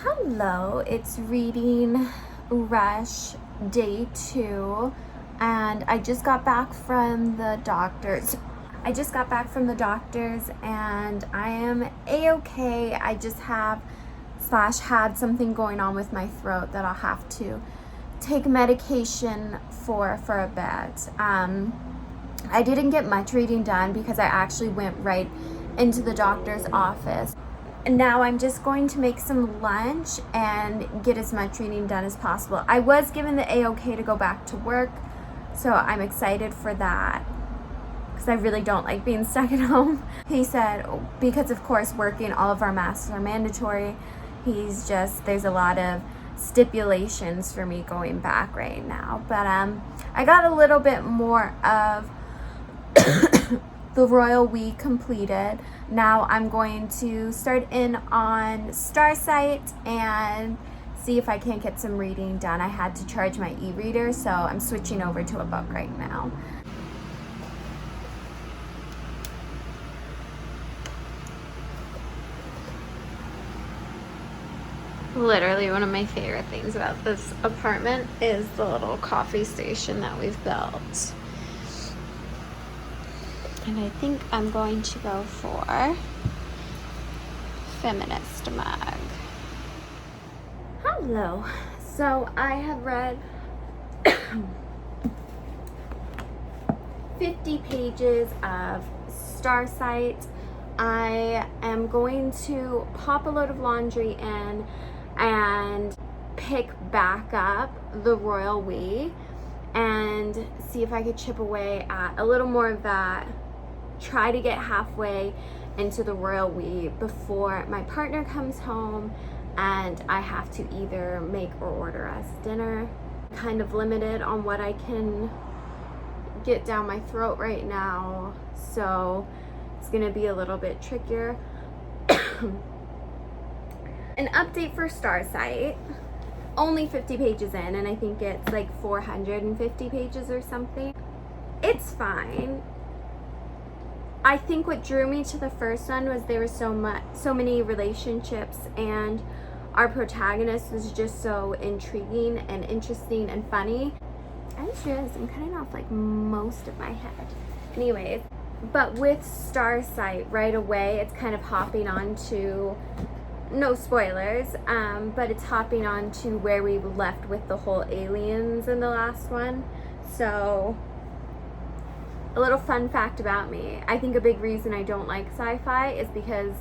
Hello, it's reading rush day 2, and I just got back from the doctors. And I am a-okay. I just had something going on with my throat that I'll have to take medication for a bit. I didn't get much reading done because I actually went right into the doctor's office. And now I'm just going to make some lunch and get as much reading done as possible. I was given the A-OK to go back to work, so I'm excited for that because I really don't like being stuck at home. He said, because of course working, all of our masks are mandatory, there's a lot of stipulations for me going back right now. But I got a little bit more of the Royal We completed. Now I'm going to start in on Starsight and see if I can't get some reading done. I had to charge my e-reader, so I'm switching over to a book right now. Literally one of my favorite things about this apartment is the little coffee station that we've built. And I think I'm going to go for Feminist Mug. Hello. So I have read 50 pages of Starsight. I am going to pop a load of laundry in and pick back up the Royal We and see if I could chip away at a little more of that. Try to get halfway into the Royal We before my partner comes home and I have to either make or order us dinner. Kind of limited on what I can get down my throat right now, so it's gonna be a little bit trickier. An update for Starsight. Only 50 pages in, and I think it's like 450 pages or something. It's fine. I think what drew me to the first one was there were so many relationships, and our protagonist was just so intriguing and interesting and funny. I just realized I'm cutting off like most of my head. Anyways, but with Starsight right away, it's kind of hopping on to, no spoilers, but it's hopping on to where we left with the whole aliens in the last one. So a little fun fact about me, I think a big reason I don't like sci-fi is because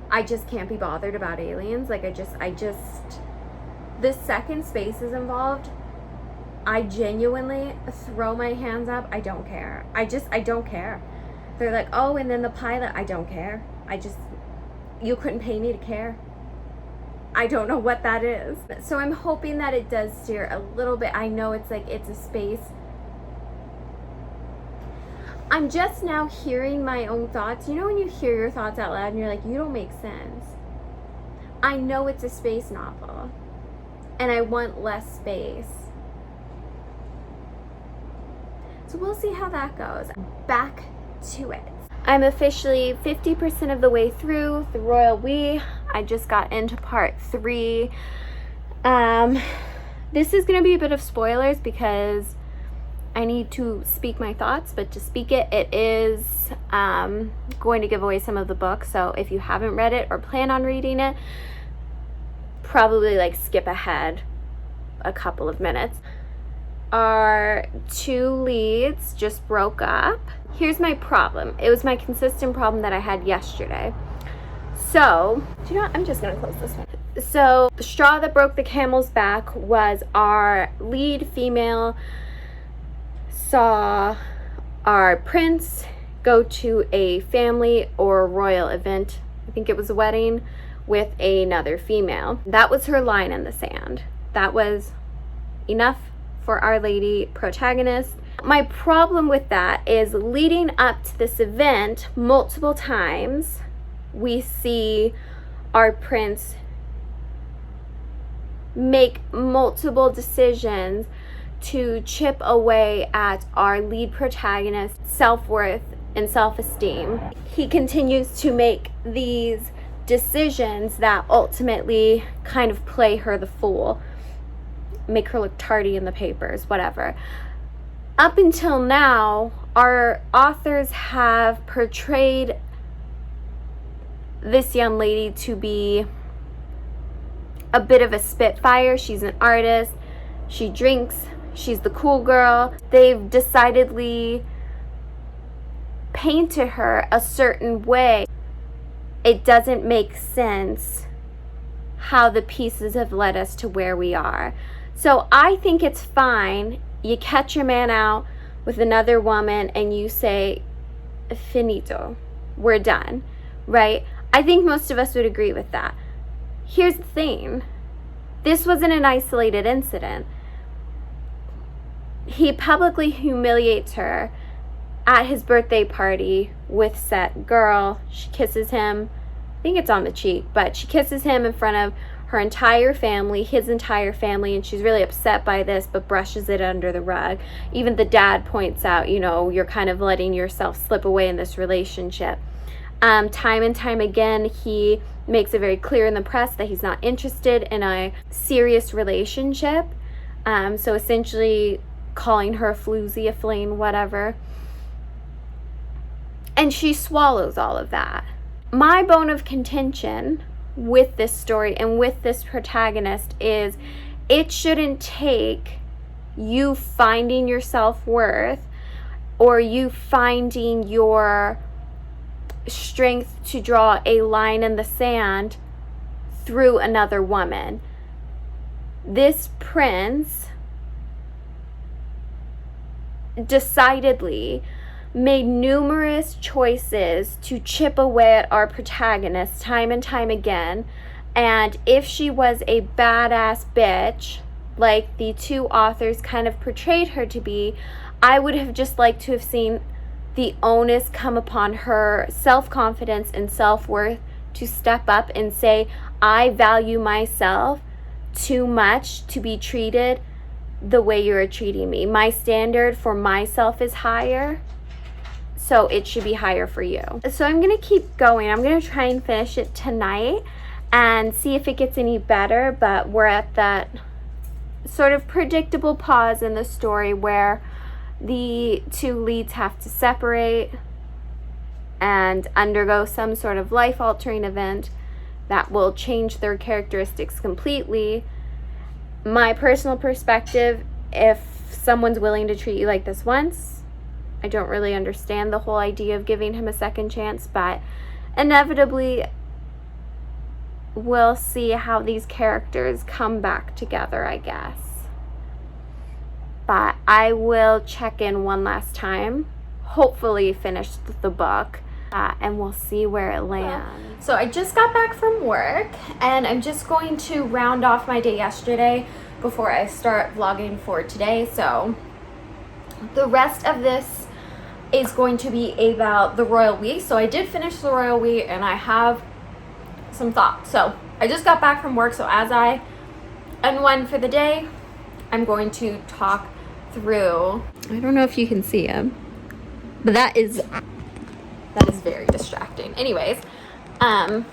I just can't be bothered about aliens. Like the second space is involved, I genuinely throw my hands up. I don't care. I don't care. They're like, oh, and then the pilot, I don't care. You couldn't pay me to care. I don't know what that is. So I'm hoping that it does steer a little bit. I know it's a space. I'm just now hearing my own thoughts. You know when you hear your thoughts out loud and you're like, you don't make sense. I know it's a space novel and I want less space. So we'll see how that goes. Back to it. I'm officially 50% of the way through the Royal We. I just got into part 3. This is going to be a bit of spoilers because I need to speak my thoughts, but to speak it is going to give away some of the book. So if you haven't read it or plan on reading it, probably skip ahead a couple of minutes. Our 2 leads just broke up. Here's my problem. It was my consistent problem that I had yesterday. So, do you know what? I'm just gonna close this one. So, the straw that broke the camel's back was our lead female saw our prince go to a family or royal event, I think it was a wedding, with another female. That was her line in the sand. That was enough for our lady protagonist. My problem with that is leading up to this event, multiple times we see our prince make multiple decisions to chip away at our lead protagonist's self-worth and self-esteem. He continues to make these decisions that ultimately kind of play her the fool, make her look tardy in the papers, whatever. Up until now, our authors have portrayed this young lady to be a bit of a spitfire. She's an artist, she drinks, she's the cool girl. They've decidedly painted her a certain way. It doesn't make sense how the pieces have led us to where we are. So I think it's fine. You catch your man out with another woman and you say, finito, we're done, right? I think most of us would agree with that. Here's the thing. This wasn't an isolated incident. He publicly humiliates her at his birthday party with said girl. She kisses him, I think it's on the cheek, but she kisses him in front of her entire family, his entire family, and she's really upset by this, but brushes it under the rug. Even the dad points out, you're kind of letting yourself slip away in this relationship. Time and time again, he makes it very clear in the press that he's not interested in a serious relationship. So essentially calling her a floozy, a flame, whatever. And she swallows all of that. My bone of contention with this story and with this protagonist is it shouldn't take you finding your self-worth or you finding your strength to draw a line in the sand through another woman. This prince decidedly made numerous choices to chip away at our protagonist time and time again. And if she was a badass bitch, like the two authors kind of portrayed her to be, I would have just liked to have seen the onus come upon her self-confidence and self-worth to step up and say, I value myself too much to be treated the way you're treating me. My standard for myself is higher, so it should be higher for you. So I'm gonna keep going. I'm gonna try and finish it tonight and see if it gets any better, but we're at that sort of predictable pause in the story where the two leads have to separate and undergo some sort of life-altering event that will change their characteristics completely. My personal perspective, if someone's willing to treat you like this once, I don't really understand the whole idea of giving him a second chance, but inevitably we'll see how these characters come back together, I guess. But I will check in one last time, hopefully finish the book, and we'll see where it lands. So I just got back from work, and I'm just going to round off my day yesterday before I start vlogging for today. So the rest of this is going to be about the Royal We. So I did finish the Royal We, and I have some thoughts. So I just got back from work, so as I unwind for the day, I'm going to talk through, I don't know if you can see him, but that is very distracting. Anyways, I'm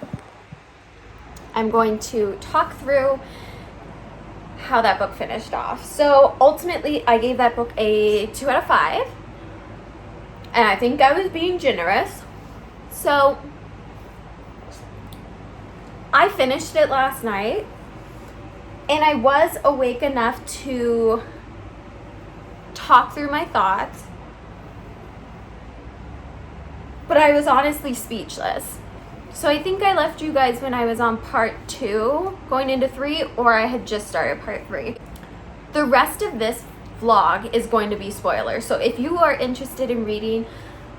going to talk through how that book finished off. So ultimately, I gave that book a 2 out of 5, and I think I was being generous. So I finished it last night, and I was awake enough to talk through my thoughts, but I was honestly speechless. So I think I left you guys when I was on part 2, going into 3, or I had just started part 3. The rest of this vlog is going to be spoilers. So if you are interested in reading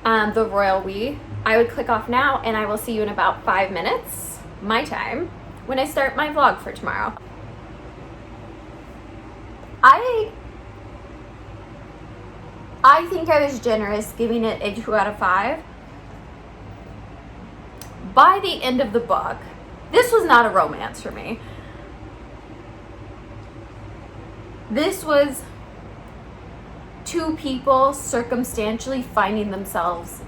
The Royal We, I would click off now, and I will see you in about 5 minutes, my time, when I start my vlog for tomorrow. I think I was generous giving it a 2 out of 5. By the end of the book, this was not a romance for me. This was two people circumstantially finding themselves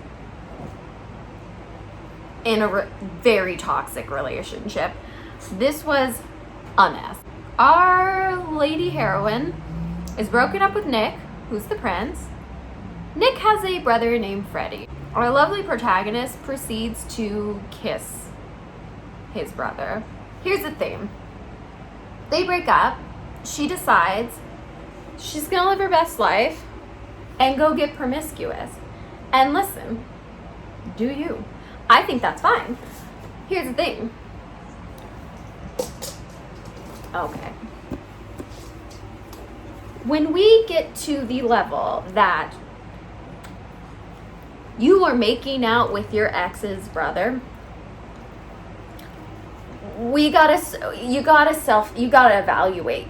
in a very toxic relationship. This was a mess. Our lady heroine is broken up with Nick, who's the prince. Nick has a brother named Freddie. Our lovely protagonist proceeds to kiss his brother. Here's the thing. They break up. She decides she's gonna live her best life and go get promiscuous. And listen, do you. I think that's fine. Here's the thing. Okay. When we get to the level that you are making out with your ex's brother, you gotta evaluate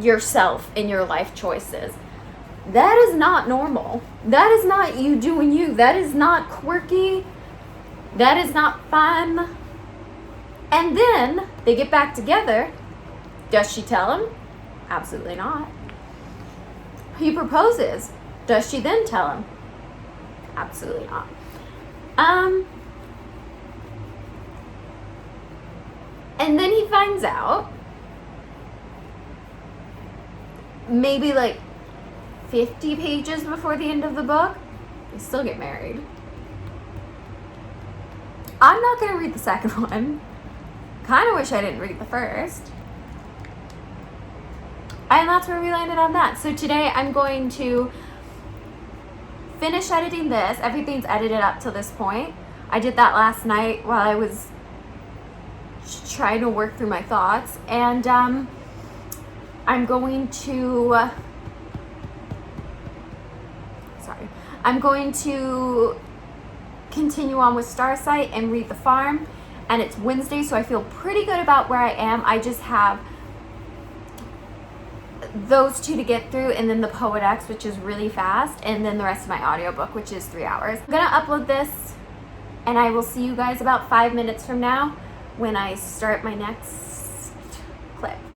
yourself and your life choices. That is not normal. That is not you doing you. That is not quirky. That is not fun. And then they get back together. Does she tell him? Absolutely not. He proposes. Does she then tell him? Absolutely not. And then he finds out, maybe like 50 pages before the end of the book, they still get married. I'm not going to read the second one. Kind of wish I didn't read the first. And that's where we landed on that. So today I'm going to finish editing this. Everything's edited up to this point. I did that last night while I was trying to work through my thoughts. And I'm going to continue on with Starsight and read The Farm. And it's Wednesday, so I feel pretty good about where I am. I just have those two to get through, and then the Poet X, which is really fast, and then the rest of my audiobook, which is 3 hours. I'm gonna upload this, and I will see you guys about 5 minutes from now when I start my next clip.